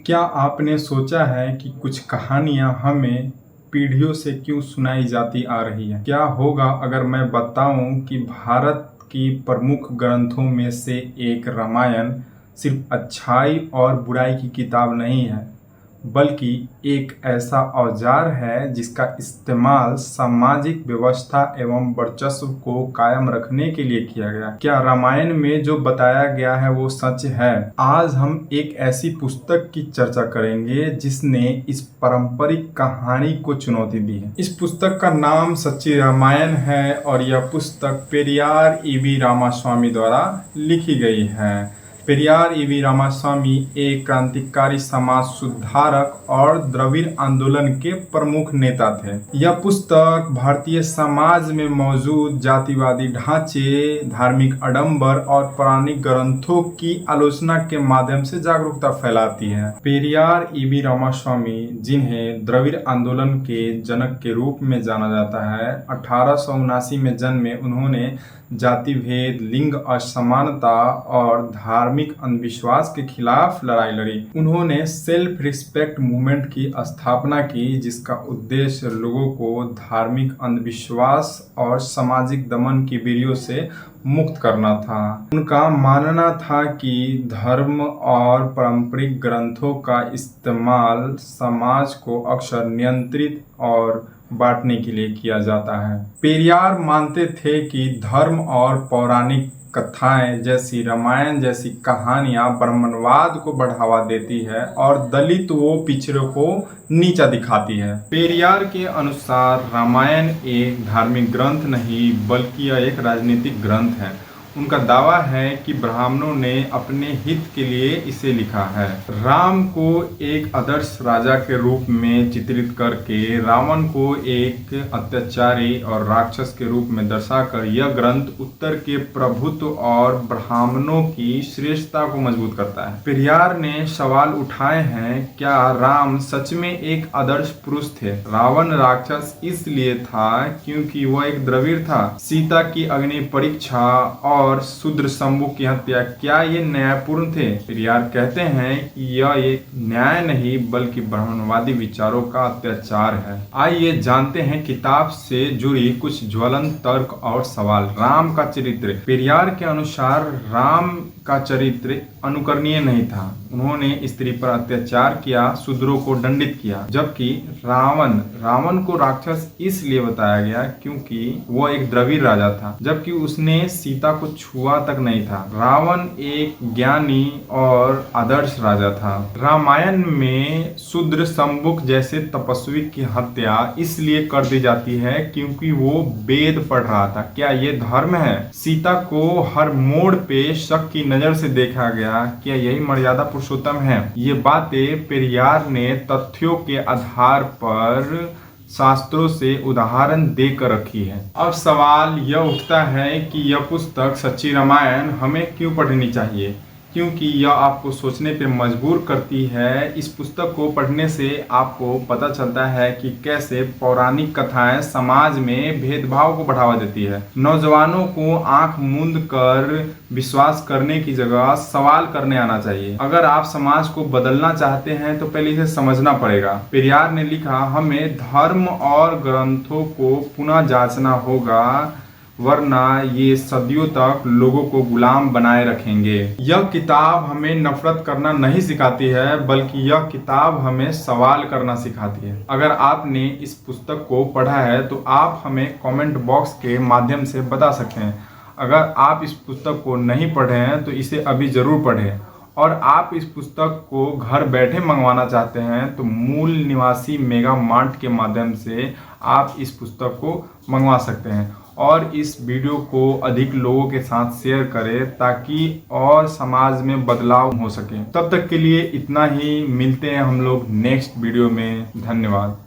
क्या आपने सोचा है कि कुछ कहानियाँ हमें पीढ़ियों से क्यों सुनाई जाती आ रही हैं? क्या होगा अगर मैं बताऊं कि भारत की प्रमुख ग्रंथों में से एक रामायण सिर्फ अच्छाई और बुराई की किताब नहीं है, बल्कि एक ऐसा औजार है जिसका इस्तेमाल सामाजिक व्यवस्था एवं वर्चस्व को कायम रखने के लिए किया गया। क्या रामायण में जो बताया गया है वो सच है? आज हम एक ऐसी पुस्तक की चर्चा करेंगे जिसने इस पारंपरिक कहानी को चुनौती दी है। इस पुस्तक का नाम सच्ची रामायण है और यह पुस्तक पेरियार ईवी रामास्वामी द्वारा लिखी गई है। पेरियार ईवी रामास्वामी एक क्रांतिकारी समाज सुधारक और द्रविड़ आंदोलन के प्रमुख नेता थे। यह पुस्तक भारतीय समाज में मौजूद जातिवादी ढांचे, धार्मिक आडंबर और पौराणिक ग्रंथों की आलोचना के माध्यम से जागरूकता फैलाती है। पेरियार ईवी रामास्वामी, जिन्हें द्रविड़ आंदोलन के जनक के रूप में जाना जाता है, 1879 में जन्मे। उन्होंने जाति भेद, लिंग असमानता और धार्मिक अंधविश्वास के खिलाफ लड़ाई लड़ी। उन्होंने सेल्फ रिस्पेक्ट मूवमेंट की स्थापना की, जिसका उद्देश्य लोगों को धार्मिक अंधविश्वास और सामाजिक दमन की बीड़ियों से मुक्त करना था। उनका मानना था कि धर्म और पारंपरिक ग्रंथों का इस्तेमाल समाज को अक्सर नियंत्रित और बांटने के लिए किया जाता है। पेरियार मानते थे कि धर्म और पौराणिक कथाएं जैसी रामायण जैसी कहानियां ब्राह्मणवाद को बढ़ावा देती है और दलित व पिछड़ों को नीचा दिखाती है। पेरियार के अनुसार रामायण एक धार्मिक ग्रंथ नहीं बल्कि यह एक राजनीतिक ग्रंथ है। उनका दावा है कि ब्राह्मणों ने अपने हित के लिए इसे लिखा है। राम को एक आदर्श राजा के रूप में चित्रित करके रावण को एक अत्याचारी और राक्षस के रूप में दर्शाकर यह ग्रंथ उत्तर के प्रभुत्व और ब्राह्मणों की श्रेष्ठता को मजबूत करता है। पेरियार ने सवाल उठाए हैं, क्या राम सच में एक आदर्श पुरुष थे? रावण राक्षस इसलिए था क्योंकि वह एक द्रविड़ था। सीता की अग्नि परीक्षा और शूद्र शंभु की हत्या, क्या ये न्यायपूर्ण थे? पेरियार कहते हैं कि यह एक न्याय नहीं बल्कि ब्राह्मणवादी विचारों का अत्याचार है। आइए जानते हैं किताब से जुड़ी कुछ ज्वलंत तर्क और सवाल। राम का चरित्र। पेरियार के अनुसार राम का चरित्र अनुकरणीय नहीं था। उन्होंने स्त्री पर अत्याचार किया, शूद्रों को दंडित किया, जबकि रावण को राक्षस इसलिए बताया गया क्योंकि वह एक द्रविड़ राजा था, जबकि उसने सीता को छुआ तक नहीं था। रावण एक ज्ञानी और आदर्श राजा था। रामायण में शूद्र शंभुक जैसे तपस्वी की हत्या इसलिए कर दी जाती है क्योंकि वो वेद पढ़ रहा था। क्या ये धर्म है? सीता को हर मोड़ पे शक की नजर से देखा गया। क्या यही मर्यादा पुरुषोत्तम है? ये बातें पेरियार ने तथ्यों के आधार पर शास्त्रों से उदाहरण देकर रखी है। अब सवाल यह उठता है कि यह पुस्तक सच्ची रामायण हमें क्यों पढ़नी चाहिए, क्योंकि यह आपको सोचने पे मजबूर करती है। इस पुस्तक को पढ़ने से आपको पता चलता है कि कैसे पौराणिक कथाएं समाज में भेदभाव को बढ़ावा देती है। नौजवानों को आंख मूंद कर विश्वास करने की जगह सवाल करने आना चाहिए। अगर आप समाज को बदलना चाहते हैं तो पहले इसे समझना पड़ेगा। पेरियार ने लिखा, हमें धर्म और ग्रंथों को पुनः जांचना होगा, वरना ये सदियों तक लोगों को गुलाम बनाए रखेंगे। यह किताब हमें नफरत करना नहीं सिखाती है, बल्कि यह किताब हमें सवाल करना सिखाती है। अगर आपने इस पुस्तक को पढ़ा है तो आप हमें कमेंट बॉक्स के माध्यम से बता सकते हैं। अगर आप इस पुस्तक को नहीं पढ़े हैं तो इसे अभी जरूर पढ़ें, और आप इस पुस्तक को घर बैठे मंगवाना चाहते हैं तो मूल निवासी मेगा मार्ट के माध्यम से आप इस पुस्तक को मंगवा सकते हैं। और इस वीडियो को अधिक लोगों के साथ शेयर करें ताकि और समाज में बदलाव हो सके। तब तक के लिए इतना ही। मिलते हैं हम लोग नेक्स्ट वीडियो में। धन्यवाद।